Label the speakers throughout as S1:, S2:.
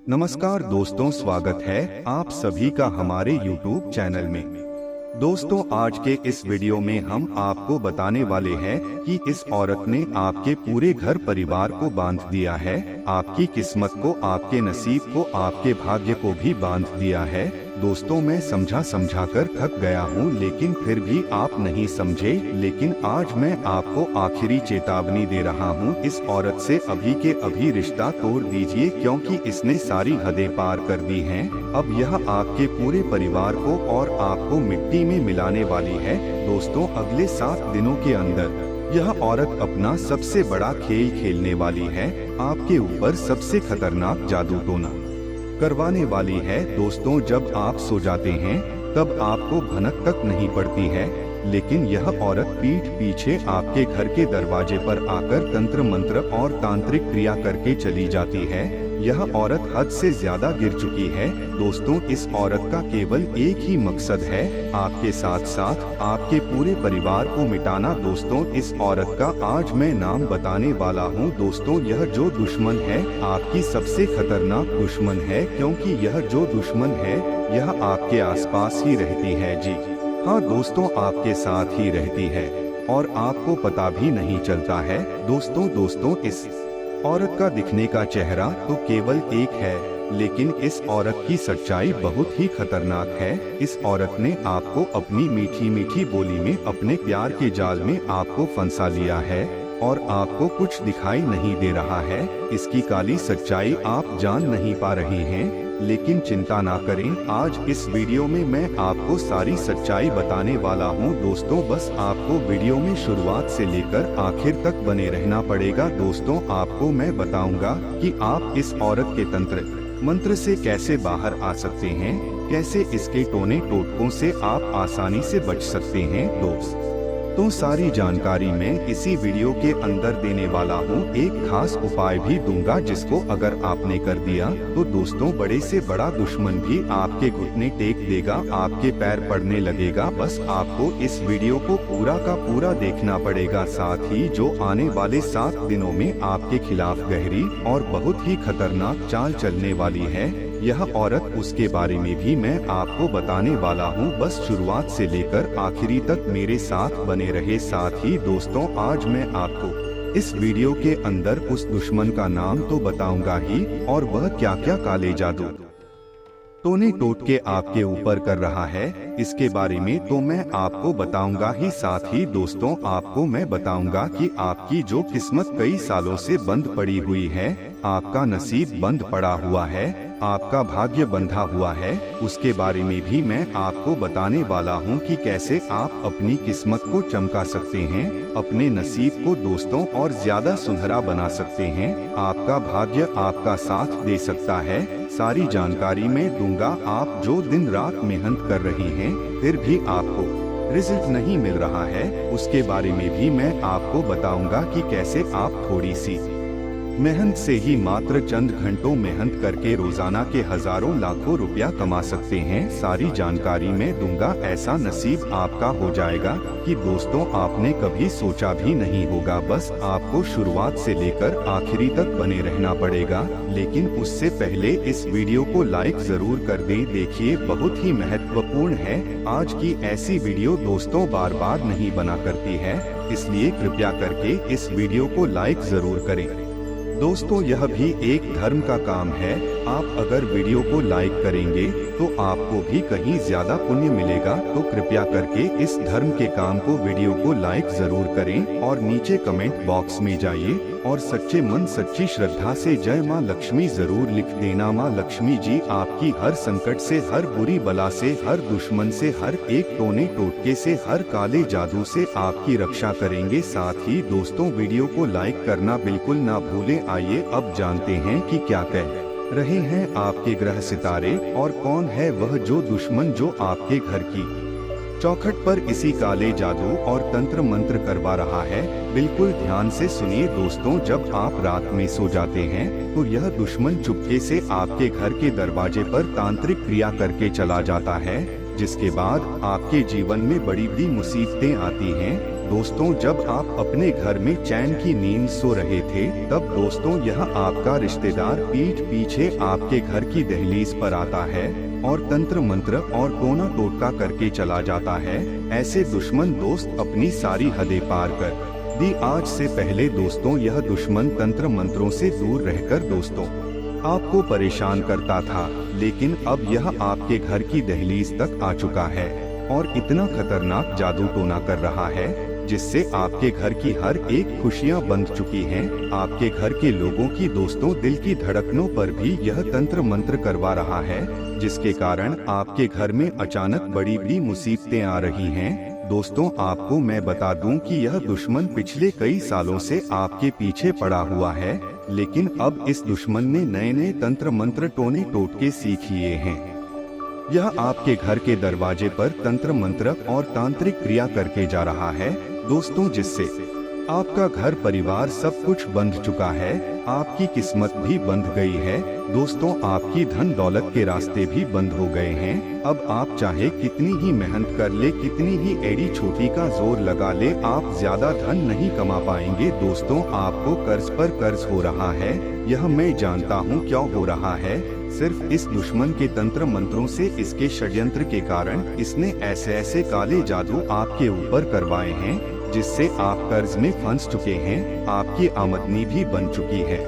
S1: नमस्कार दोस्तों, स्वागत है आप सभी का हमारे YouTube चैनल में। दोस्तों, आज के इस वीडियो में हम आपको बताने वाले हैं कि इस औरत ने आपके पूरे घर परिवार को बांध दिया है, आपकी किस्मत को, आपके नसीब को, आपके भाग्य को भी बांध दिया है। दोस्तों, मैं समझा कर थक गया हूँ, लेकिन फिर भी आप नहीं समझे। लेकिन आज मैं आपको आखिरी चेतावनी दे रहा हूँ, इस औरत से अभी के अभी रिश्ता तोड़ दीजिए, क्योंकि इसने सारी हदें पार कर दी हैं। अब यह आपके पूरे परिवार को और आपको मिट्टी में मिलाने वाली है। दोस्तों, अगले 7 दिनों के अंदर यह औरत अपना सबसे बड़ा खेल खेलने वाली है, आपके ऊपर सबसे खतरनाक जादू टोना करवाने वाली है। दोस्तों, जब आप सो जाते हैं तब आपको भनक तक नहीं पड़ती है, लेकिन यह औरत पीठ पीछे आपके घर के दरवाजे पर आकर तंत्र मंत्र और तांत्रिक क्रिया करके चली जाती है। यह औरत हद से ज्यादा गिर चुकी है। दोस्तों, इस औरत का केवल एक ही मकसद है, आपके साथ साथ आपके पूरे परिवार को मिटाना। दोस्तों, इस औरत का आज मैं नाम बताने वाला हूँ। दोस्तों, यह जो दुश्मन है आपकी सबसे खतरनाक दुश्मन है, क्योंकि यह जो दुश्मन है यह आपके आसपास ही रहती है। जी हाँ दोस्तों, आपके साथ ही रहती है और आपको पता भी नहीं चलता है। दोस्तों, इस औरत का दिखने का चेहरा तो केवल एक है, लेकिन इस औरत की सच्चाई बहुत ही खतरनाक है। इस औरत ने आपको अपनी मीठी मीठी बोली में, अपने प्यार के जाल में आपको फंसा लिया है और आपको कुछ दिखाई नहीं दे रहा है। इसकी काली सच्चाई आप जान नहीं पा रहे हैं, लेकिन चिंता ना करें, आज इस वीडियो में मैं आपको सारी सच्चाई बताने वाला हूँ। दोस्तों, बस आपको वीडियो में शुरुआत से लेकर आखिर तक बने रहना पड़ेगा। दोस्तों, आपको मैं बताऊंगा कि आप इस औरत के तंत्र मंत्र से कैसे बाहर आ सकते हैं, कैसे इसके टोने टोटकों से आप आसानी से बच सकते हैं। तो सारी जानकारी मैं इसी वीडियो के अंदर देने वाला हूँ। एक खास उपाय भी दूंगा, जिसको अगर आपने कर दिया तो दोस्तों, बड़े से बड़ा दुश्मन भी आपके घुटने टेक देगा, आपके पैर पड़ने लगेगा। बस आपको इस वीडियो को पूरा का पूरा देखना पड़ेगा। साथ ही जो आने वाले 7 दिनों में आपके खिलाफ गहरी और बहुत ही खतरनाक चाल चलने वाली है, यह औरत, उसके बारे में भी मैं आपको बताने वाला हूँ। बस शुरुआत से लेकर आखिरी तक मेरे साथ बने रहे। साथ ही दोस्तों, आज मैं आपको इस वीडियो के अंदर उस दुश्मन का नाम तो बताऊंगा ही, और वह क्या क्या काले जादू टोने टोटके आपके ऊपर कर रहा है, इसके बारे में तो मैं आपको बताऊंगा ही। साथ ही दोस्तों, आपको मैं बताऊंगा कि आपकी जो किस्मत कई सालों से बंद पड़ी हुई है, आपका नसीब बंद पड़ा हुआ है, आपका भाग्य बंधा हुआ है, उसके बारे में भी मैं आपको बताने वाला हूँ कि कैसे आप अपनी किस्मत को चमका सकते हैं, अपने नसीब को दोस्तों और ज्यादा सुनहरा बना सकते हैं। आपका भाग्य आपका साथ दे सकता है। सारी जानकारी मैं दूंगा। आप जो दिन रात मेहनत कर रही हैं, फिर भी आपको रिजल्ट नहीं मिल रहा है, उसके बारे में भी मैं आपको बताऊंगा कि कैसे आप थोड़ी सी मेहनत से ही, मात्र चंद घंटों मेहनत करके रोजाना के हजारों लाखों रुपया कमा सकते हैं। सारी जानकारी मैं दूंगा। ऐसा नसीब आपका हो जाएगा कि दोस्तों, आपने कभी सोचा भी नहीं होगा। बस आपको शुरुआत से लेकर आखिरी तक बने रहना पड़ेगा। लेकिन उससे पहले इस वीडियो को लाइक जरूर कर दें। देखिए, बहुत ही महत्वपूर्ण है। आज की ऐसी वीडियो दोस्तों बार बार नहीं बना करती है, इसलिए कृपया करके इस वीडियो को लाइक जरूर करें। दोस्तों, यह भी एक धर्म का काम है। आप अगर वीडियो को लाइक करेंगे तो आपको भी कहीं ज्यादा पुण्य मिलेगा। तो कृपया करके इस धर्म के काम को, वीडियो को लाइक जरूर करें और नीचे कमेंट बॉक्स में जाइए और सच्चे मन, सच्ची श्रद्धा से जय माँ लक्ष्मी जरूर लिख देना। माँ लक्ष्मी जी आपकी हर संकट से, हर बुरी बला से, हर दुश्मन से, हर एक टोने टोटके से, हर काले जादू से आपकी रक्षा करेंगे। साथ ही दोस्तों, वीडियो को लाइक करना बिल्कुल ना भूलें। आइए अब जानते हैं कि क्या कह रहे हैं आपके ग्रह सितारे, और कौन है वह जो दुश्मन जो आपके घर की चौखट पर इसी काले जादू और तंत्र मंत्र करवा रहा है। बिल्कुल ध्यान से सुनिए दोस्तों, जब आप रात में सो जाते हैं तो यह दुश्मन चुपके से आपके घर के दरवाजे पर तांत्रिक क्रिया करके चला जाता है, जिसके बाद आपके जीवन में बड़ी बड़ी मुसीबतें आती हैं। दोस्तों जब आप अपने घर में चैन की नींद सो रहे थे, तब दोस्तों यह आपका रिश्तेदार पीठ पीछे आपके घर की दहलीज पर आता है और तंत्र मंत्र और टोना टोटका करके चला जाता है। ऐसे दुश्मन दोस्त अपनी सारी हदें पार कर दी। आज से पहले दोस्तों यह दुश्मन तंत्र मंत्रों से दूर रहकर दोस्तों आपको परेशान करता था, लेकिन अब यह आपके घर की दहलीज तक आ चुका है और इतना खतरनाक जादू टोना कर रहा है जिससे आपके घर की हर एक खुशियां बंध चुकी हैं। आपके घर के लोगों की दोस्तों दिल की धड़कनों पर भी यह तंत्र मंत्र करवा रहा है, जिसके कारण आपके घर में अचानक बड़ी बड़ी मुसीबतें आ रही हैं। दोस्तों आपको मैं बता दूं कि यह दुश्मन पिछले कई सालों से आपके पीछे पड़ा हुआ है, लेकिन अब इस दुश्मन ने नए नए तंत्र मंत्र टोने टोटके सीख लिए हैं। यह आपके घर के दरवाजे पर तंत्र मंत्र और तांत्रिक क्रिया करके जा रहा है दोस्तों, जिससे आपका घर परिवार सब कुछ बंध चुका है। आपकी किस्मत भी बंध गई है दोस्तों, आपकी धन दौलत के रास्ते भी बंद हो गए हैं। अब आप चाहे कितनी ही मेहनत कर ले, कितनी ही एड़ी छोटी का जोर लगा ले, आप ज्यादा धन नहीं कमा पाएंगे दोस्तों। आपको कर्ज पर कर्ज हो रहा है, यह मैं जानता हूँ क्यों हो रहा है। सिर्फ इस दुश्मन के तंत्र मंत्रों से, इसके षड्यंत्र के कारण इसने ऐसे ऐसे काले जादू आपके ऊपर करवाए हैं जिससे आप कर्ज में फंस चुके हैं। आपकी आमदनी भी बन चुकी है।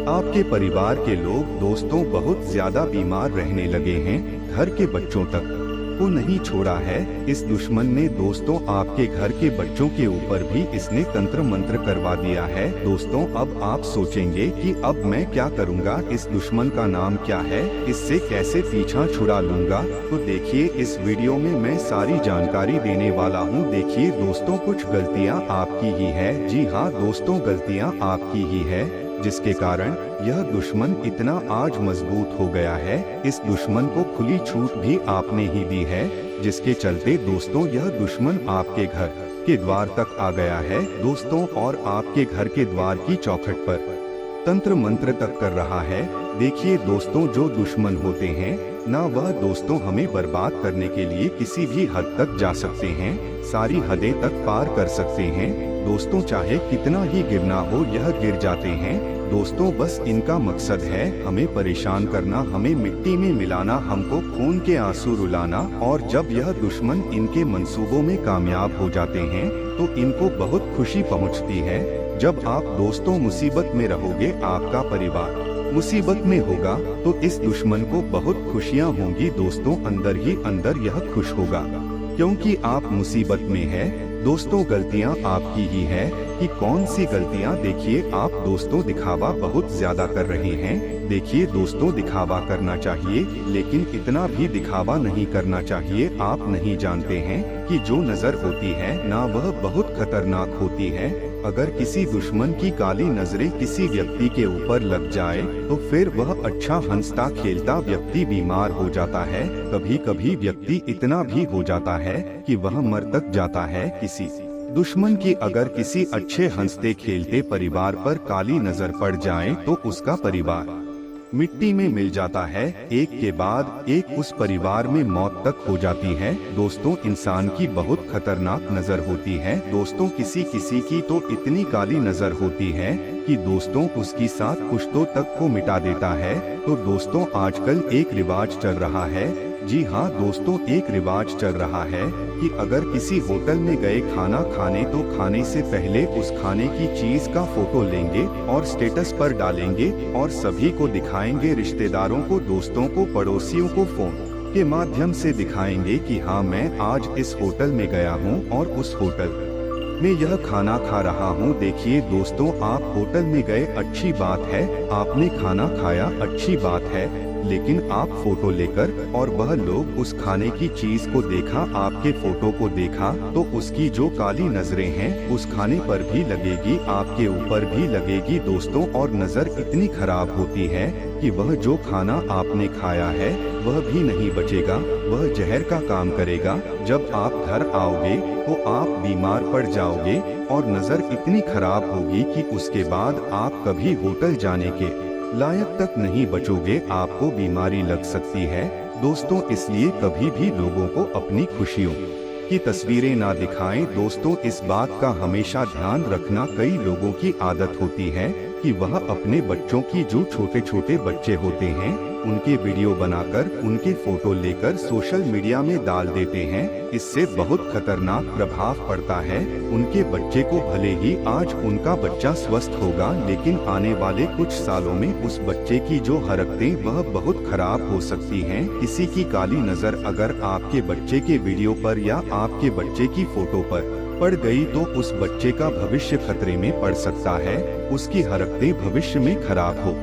S1: आपके परिवार के लोग दोस्तों बहुत ज्यादा बीमार रहने लगे हैं, घर के बच्चों तक को नहीं छोड़ा है। इस दुश्मन ने दोस्तों आपके घर के बच्चों के ऊपर भी इसने तंत्र मंत्र करवा दिया है दोस्तों। अब आप सोचेंगे कि अब मैं क्या करूंगा, इस दुश्मन का नाम क्या है, इससे कैसे पीछा छुड़ा लूंगा। तो देखिए इस वीडियो में मैं सारी जानकारी देने वाला हूं। देखिए दोस्तों कुछ गलतियां आपकी ही है, जी हाँ दोस्तों गलतियां आपकी ही है, जिसके कारण यह दुश्मन इतना आज मजबूत हो गया है। इस दुश्मन को खुली छूट भी आपने ही दी है, जिसके चलते दोस्तों यह दुश्मन आपके घर के द्वार तक आ गया है दोस्तों, और आपके घर के द्वार की चौखट पर तंत्र मंत्र तक कर रहा है। देखिए दोस्तों जो दुश्मन होते हैं ना, वह दोस्तों हमें बर्बाद करने के लिए किसी भी हद तक जा सकते हैं, सारी हदें तक पार कर सकते हैं दोस्तों। चाहे कितना ही गिरना हो यह गिर जाते हैं दोस्तों। बस इनका मकसद है हमें परेशान करना, हमें मिट्टी में मिलाना, हमको खून के आंसू रुलाना। और जब यह दुश्मन इनके मंसूबों में कामयाब हो जाते हैं तो इनको बहुत खुशी पहुंचती है। जब आप दोस्तों मुसीबत में रहोगे, आपका परिवार मुसीबत में होगा, तो इस दुश्मन को बहुत खुशियां होंगी दोस्तों। अंदर ही अंदर यह खुश होगा क्योंकि आप मुसीबत में है दोस्तों। गलतियां आपकी ही है कि कौन सी गलतियां। देखिए आप दोस्तों दिखावा बहुत ज्यादा कर रहे हैं। देखिए दोस्तों दिखावा करना चाहिए, लेकिन इतना भी दिखावा नहीं करना चाहिए। आप नहीं जानते हैं कि जो नजर होती है ना, वह बहुत खतरनाक होती है। अगर किसी दुश्मन की काली नजरें किसी व्यक्ति के ऊपर लग जाए तो फिर वह अच्छा हंसता खेलता व्यक्ति बीमार हो जाता है। कभी कभी व्यक्ति इतना भी हो जाता है कि वह मर तक जाता है। किसी दुश्मन की अगर किसी अच्छे हंसते खेलते परिवार पर काली नजर पड़ जाए तो उसका परिवार मिट्टी में मिल जाता है। एक के बाद एक उस परिवार में मौत तक हो जाती है दोस्तों। इंसान की बहुत खतरनाक नजर होती है दोस्तों। किसी किसी की तो इतनी काली नजर होती है कि दोस्तों उसकी साथ पुश्तों तक को मिटा देता है। तो दोस्तों आजकल एक रिवाज चल रहा है, जी हाँ दोस्तों एक रिवाज चल रहा है कि अगर किसी होटल में गए खाना खाने तो खाने से पहले उस खाने की चीज का फोटो लेंगे और स्टेटस पर डालेंगे और सभी को दिखाएंगे, रिश्तेदारों को, दोस्तों को, पड़ोसियों को फोन के माध्यम से दिखाएंगे कि हाँ मैं आज इस होटल में गया हूँ और उस होटल में यह खाना खा रहा हूँ। देखिए दोस्तों आप होटल में गए अच्छी बात है, आपने खाना खाया अच्छी बात है, लेकिन आप फोटो लेकर और वह लोग उस खाने की चीज को देखा, आपके फोटो को देखा, तो उसकी जो काली नजरें हैं उस खाने पर भी लगेगी, आपके ऊपर भी लगेगी दोस्तों। और नजर इतनी खराब होती है कि वह जो खाना आपने खाया है वह भी नहीं बचेगा, वह जहर का काम करेगा। जब आप घर आओगे तो आप बीमार पड़ जाओगे और नजर इतनी खराब होगी कि उसके बाद आप कभी होटल जाने के लायक तक नहीं बचोगे, आपको बीमारी लग सकती है दोस्तों। इसलिए कभी भी लोगों को अपनी खुशियों की तस्वीरें ना दिखाएं। दोस्तों, इस बात का हमेशा ध्यान रखना, कई लोगों की आदत होती है कि वह अपने बच्चों की, जो छोटे छोटे बच्चे होते हैं, उनके वीडियो बनाकर उनके फोटो लेकर सोशल मीडिया में डाल देते हैं। इससे बहुत खतरनाक प्रभाव पड़ता है उनके बच्चे को। भले ही आज उनका बच्चा स्वस्थ होगा, लेकिन आने वाले कुछ सालों में उस बच्चे की जो हरकतें वह बहुत खराब हो सकती हैं। किसी की काली नजर अगर आपके बच्चे के वीडियो पर या आपके बच्चे की फोटो पर पड़ गई तो उस बच्चे का भविष्य खतरे में पड़ सकता है। उसकी हरकतें भविष्य में खराब हो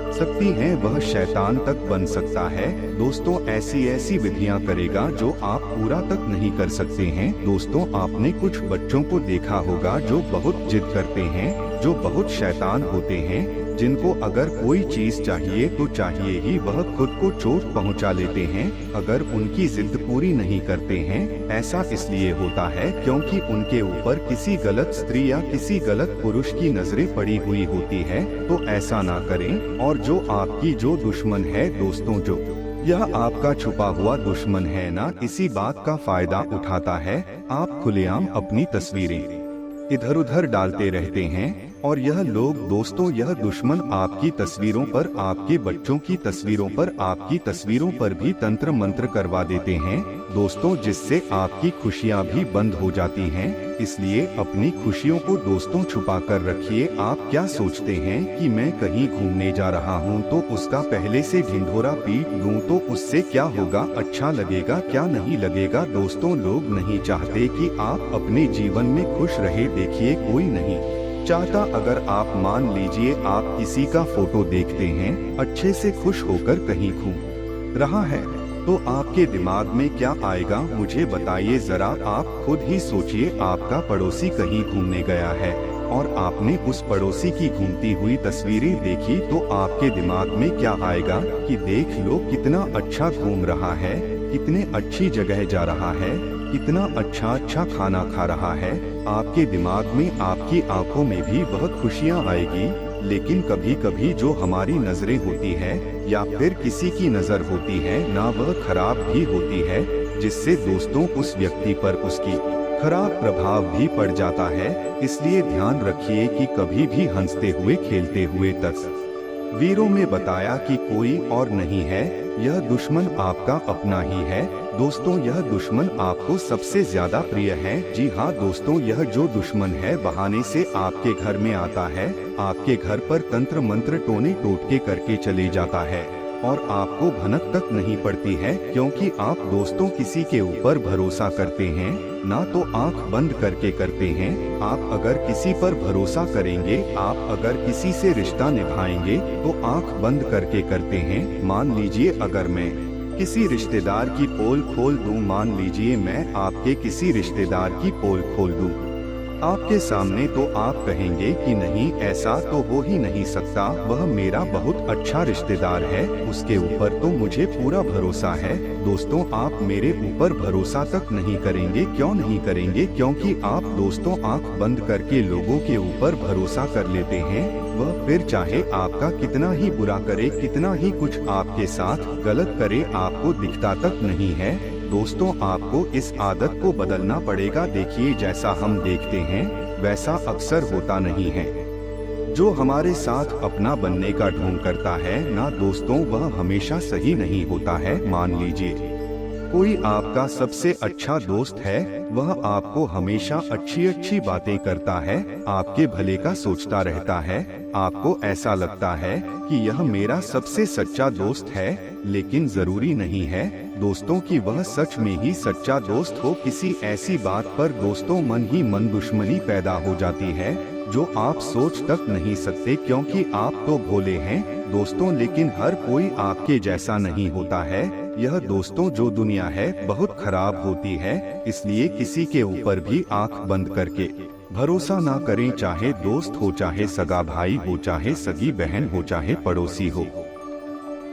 S1: सकती हैं, वह शैतान तक बन सकता है। दोस्तों, ऐसी विधियां करेगा जो आप पूरा तक नहीं कर सकते हैं। दोस्तों, आपने कुछ बच्चों को देखा होगा जो बहुत जिद करते हैं, जो बहुत शैतान होते हैं, जिनको अगर कोई चीज चाहिए तो चाहिए ही, वह खुद को चोट पहुंचा लेते हैं अगर उनकी जिद पूरी नहीं करते हैं। ऐसा इसलिए होता है क्योंकि उनके ऊपर किसी गलत स्त्री या किसी गलत पुरुष की नजरें पड़ी हुई होती है। तो ऐसा ना करें। और जो आपकी जो दुश्मन है दोस्तों, जो यह आपका छुपा हुआ दुश्मन है ना, इसी बात का फायदा उठाता है। आप खुलेआम अपनी तस्वीरें इधर उधर डालते रहते हैं और यह लोग, दोस्तों, यह दुश्मन आपकी तस्वीरों पर, आपके बच्चों की तस्वीरों पर, आपकी तस्वीरों पर भी तंत्र मंत्र करवा देते हैं दोस्तों, जिससे आपकी खुशियां भी बंद हो जाती हैं। इसलिए अपनी खुशियों को दोस्तों छुपा कर रखिए। आप क्या सोचते हैं कि मैं कहीं घूमने जा रहा हूं तो उसका पहले से ढिंढोरा पीट लूं तो उससे क्या होगा, अच्छा लगेगा क्या नहीं लगेगा। दोस्तों, लोग नहीं चाहते कि आप अपने जीवन में खुश रहे। देखिए, कोई नहीं चाहता। अगर आप मान लीजिए आप किसी का फोटो देखते हैं अच्छे से खुश होकर कहीं घूम रहा है, तो आपके दिमाग में क्या आएगा मुझे बताइए जरा। आप खुद ही सोचिए, आपका पड़ोसी कहीं घूमने गया है और आपने उस पड़ोसी की घूमती हुई तस्वीरें देखी, तो आपके दिमाग में क्या आएगा कि देख लो कितना अच्छा घूम रहा है, कितने अच्छी जगह जा रहा है, कितना अच्छा खाना खा रहा है। आपके दिमाग में, आपकी आंखों में भी वह खुशियां आएगी। लेकिन कभी कभी जो हमारी नजरें होती है या फिर किसी की नजर होती है ना, वह खराब भी होती है, जिससे दोस्तों उस व्यक्ति पर उसकी खराब प्रभाव भी पड़ जाता है। इसलिए ध्यान रखिए कि कभी भी हंसते हुए खेलते हुए तस्वीरों में बताया कि कोई और नहीं है, यह दुश्मन आपका अपना ही है। दोस्तों, यह दुश्मन आपको सबसे ज्यादा प्रिय है। जी हाँ दोस्तों, यह जो दुश्मन है बहाने से आपके घर में आता है, आपके घर पर तंत्र मंत्र टोने टोटके करके चले जाता है और आपको भनक तक नहीं पड़ती है, क्योंकि आप दोस्तों किसी के ऊपर भरोसा करते हैं ना तो आंख बंद करके करते हैं। आप अगर किसी पर भरोसा करेंगे, आप अगर किसी से रिश्ता निभाएंगे तो आंख बंद करके करते हैं। मान लीजिए अगर मैं किसी रिश्तेदार की पोल खोल दूं, मान लीजिए मैं आपके किसी रिश्तेदार की पोल खोल दूं आपके सामने, तो आप कहेंगे कि नहीं, ऐसा तो हो ही नहीं सकता, वह मेरा बहुत अच्छा रिश्तेदार है, उसके ऊपर तो मुझे पूरा भरोसा है। दोस्तों, आप मेरे ऊपर भरोसा तक नहीं करेंगे। क्यों नहीं करेंगे? क्योंकि आप दोस्तों आंख बंद करके लोगों के ऊपर भरोसा कर लेते हैं। वह फिर चाहे आपका कितना ही बुरा करे, कितना ही कुछ आपके साथ गलत करे, आपको दिखता तक नहीं है। दोस्तों, आपको इस आदत को बदलना पड़ेगा। देखिए, जैसा हम देखते हैं वैसा अक्सर होता नहीं है। जो हमारे साथ अपना बनने का ढोंग करता है ना दोस्तों, वह हमेशा सही नहीं होता है। मान लीजिए कोई आपका सबसे अच्छा दोस्त है, वह आपको हमेशा अच्छी बातें करता है, आपके भले का सोचता रहता है, आपको ऐसा लगता है कि यह मेरा सबसे सच्चा दोस्त है, लेकिन जरूरी नहीं है दोस्तों कि वह सच में ही सच्चा दोस्त हो। किसी ऐसी बात पर दोस्तों मन ही मन दुश्मनी पैदा हो जाती है जो आप सोच तक नहीं सकते, क्योंकि आप तो भोले हैं दोस्तों, लेकिन हर कोई आपके जैसा नहीं होता है। यह दोस्तों जो दुनिया है बहुत खराब होती है, इसलिए किसी के ऊपर भी आंख बंद करके भरोसा ना करें, चाहे दोस्त हो, चाहे सगा भाई हो, चाहे सगी बहन हो, चाहे पड़ोसी हो,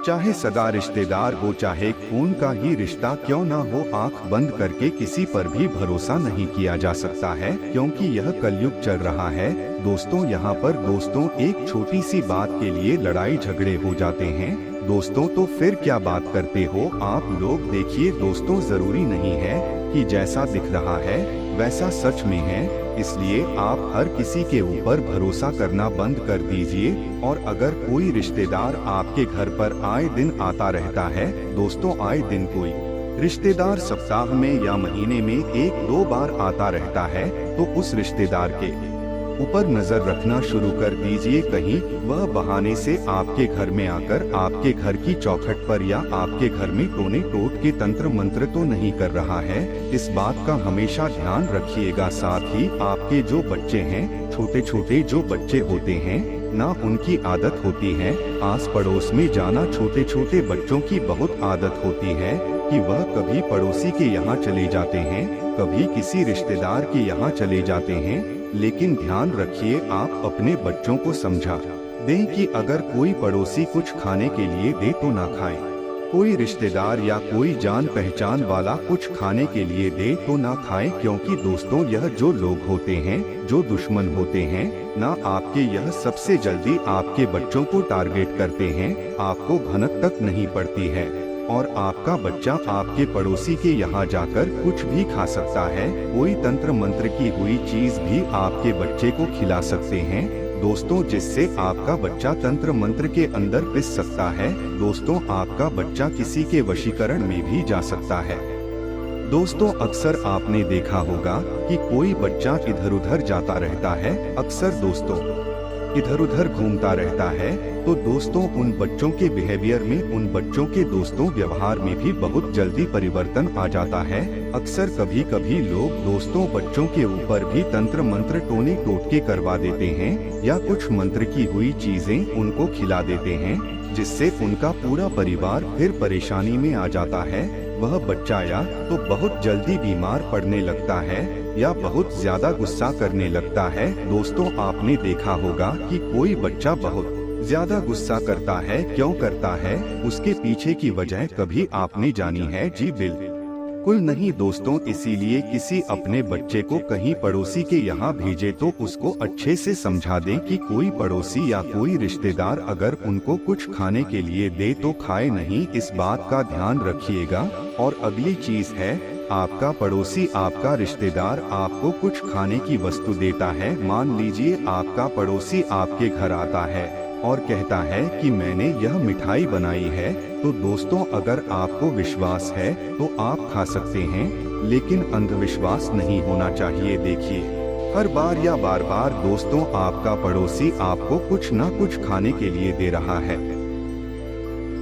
S1: चाहे सगा रिश्तेदार हो, चाहे खून का ही रिश्ता क्यों ना हो, आंख बंद करके किसी पर भी भरोसा नहीं किया जा सकता है, क्योंकि यह कलयुग चल रहा है। दोस्तों, यहाँ पर दोस्तों एक छोटी सी बात के लिए लड़ाई झगड़े हो जाते हैं दोस्तों, तो फिर क्या बात करते हो आप लोग। देखिए दोस्तों, जरूरी नहीं है कि जैसा दिख रहा है वैसा सच में है, इसलिए आप हर किसी के ऊपर भरोसा करना बंद कर दीजिए। और अगर कोई रिश्तेदार आपके घर पर आए दिन आता रहता है, दोस्तों आए दिन कोई रिश्तेदार सप्ताह में या महीने में 1-2 बार आता रहता है, तो उस रिश्तेदार के ऊपर नजर रखना शुरू कर दीजिए। कहीं वह बहाने से आपके घर में आकर आपके घर की चौखट पर या आपके घर में टोने टोट के तंत्र मंत्र तो नहीं कर रहा है, इस बात का हमेशा ध्यान रखिएगा। साथ ही आपके जो बच्चे हैं, छोटे छोटे जो बच्चे होते हैं ना, उनकी आदत होती है आस पड़ोस में जाना। छोटे छोटे बच्चों की बहुत आदत होती है कि वह कभी पड़ोसी के यहाँ चले जाते हैं, कभी किसी रिश्तेदार के यहाँ चले जाते हैं। लेकिन ध्यान रखिए, आप अपने बच्चों को समझा दें कि अगर कोई पड़ोसी कुछ खाने के लिए दे तो ना खाएं, कोई रिश्तेदार या कोई जान पहचान वाला कुछ खाने के लिए दे तो ना खाएं, क्योंकि दोस्तों यह जो लोग होते हैं, जो दुश्मन होते हैं ना आपके, यह सबसे जल्दी आपके बच्चों को टारगेट करते हैं, आपको भनक तक नहीं पड़ती है। और आपका बच्चा आपके पड़ोसी के यहाँ जाकर कुछ भी खा सकता है, कोई तंत्र मंत्र की हुई चीज भी आपके बच्चे को खिला सकते हैं दोस्तों, जिससे आपका बच्चा तंत्र मंत्र के अंदर पिस सकता है। दोस्तों आपका बच्चा किसी के वशीकरण में भी जा सकता है। दोस्तों अक्सर आपने देखा होगा कि कोई बच्चा इधर उधर जाता रहता है, अक्सर दोस्तों इधर उधर घूमता रहता है, तो दोस्तों उन बच्चों के बिहेवियर में, उन बच्चों के दोस्तों व्यवहार में भी बहुत जल्दी परिवर्तन आ जाता है। अक्सर कभी कभी लोग दोस्तों बच्चों के ऊपर भी तंत्र मंत्र टोने टोटके करवा देते हैं या कुछ मंत्र की हुई चीजें उनको खिला देते हैं, जिससे उनका पूरा परिवार फिर परेशानी में आ जाता है। वह बच्चा या तो बहुत जल्दी बीमार पड़ने लगता है या बहुत ज्यादा गुस्सा करने लगता है। दोस्तों आपने देखा होगा कि कोई बच्चा बहुत ज्यादा गुस्सा करता है, क्यों करता है, उसके पीछे की वजह कभी आपने जानी है? जी बिल्कुल नहीं दोस्तों। इसीलिए किसी अपने बच्चे को कहीं पड़ोसी के यहाँ भेजे तो उसको अच्छे से समझा दें कि कोई पड़ोसी या कोई रिश्तेदार अगर उनको कुछ खाने के लिए दे तो खाए नहीं, इस बात का ध्यान रखिएगा। और अगली चीज है, आपका पड़ोसी, आपका रिश्तेदार आपको कुछ खाने की वस्तु देता है। मान लीजिए आपका पड़ोसी आपके घर आता है और कहता है कि मैंने यह मिठाई बनाई है, तो दोस्तों अगर आपको विश्वास है तो आप खा सकते हैं, लेकिन अंधविश्वास नहीं होना चाहिए। देखिए हर बार या बार बार दोस्तों आपका पड़ोसी आपको कुछ ना कुछ खाने के लिए दे रहा है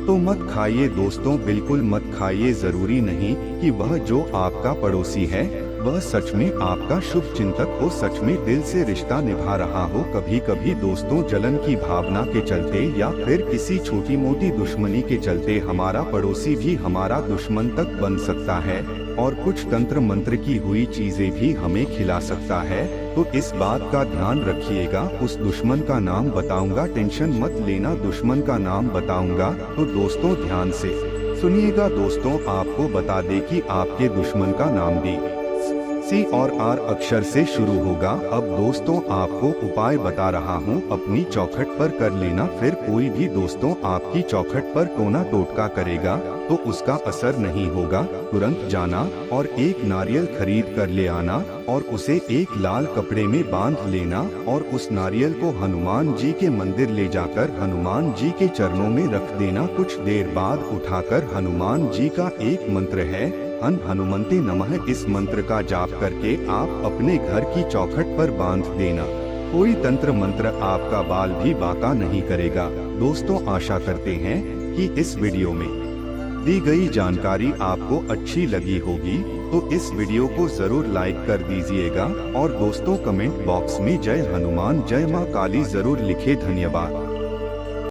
S1: तो मत खाइए दोस्तों, बिल्कुल मत खाइए। जरूरी नहीं कि वह जो आपका पड़ोसी है वह सच में आपका शुभ चिंतक हो, सच में दिल से रिश्ता निभा रहा हो। कभी कभी दोस्तों जलन की भावना के चलते या फिर किसी छोटी मोटी दुश्मनी के चलते हमारा पड़ोसी भी हमारा दुश्मन तक बन सकता है और कुछ तंत्र मंत्र की हुई चीजें भी हमें खिला सकता है। तो इस बात का ध्यान रखिएगा। उस दुश्मन का नाम बताऊंगा, टेंशन मत लेना, दुश्मन का नाम बताऊंगा, तो दोस्तों ध्यान से सुनिएगा। दोस्तों आपको बता दें कि आपके दुश्मन का नाम भी C और R अक्षर से शुरू होगा। अब दोस्तों आपको उपाय बता रहा हूँ, अपनी चौखट पर कर लेना। फिर कोई भी दोस्तों आपकी चौखट पर टोना टोटका करेगा तो उसका असर नहीं होगा। तुरंत जाना और एक नारियल खरीद कर ले आना और उसे एक लाल कपड़े में बांध लेना और उस नारियल को हनुमान जी के मंदिर ले जाकर हनुमान जी के चरणों में रख देना। कुछ देर बाद उठाकर हनुमान जी का एक मंत्र है, हन हनुमते नमः, इस मंत्र का जाप करके आप अपने घर की चौखट पर बांध देना। कोई तंत्र मंत्र आपका बाल भी बांका नहीं करेगा। दोस्तों आशा करते हैं कि इस वीडियो में दी गई जानकारी आपको अच्छी लगी होगी, तो इस वीडियो को जरूर लाइक कर दीजिएगा और दोस्तों कमेंट बॉक्स में जय हनुमान जय मां काली जरूर लिखे। धन्यवाद।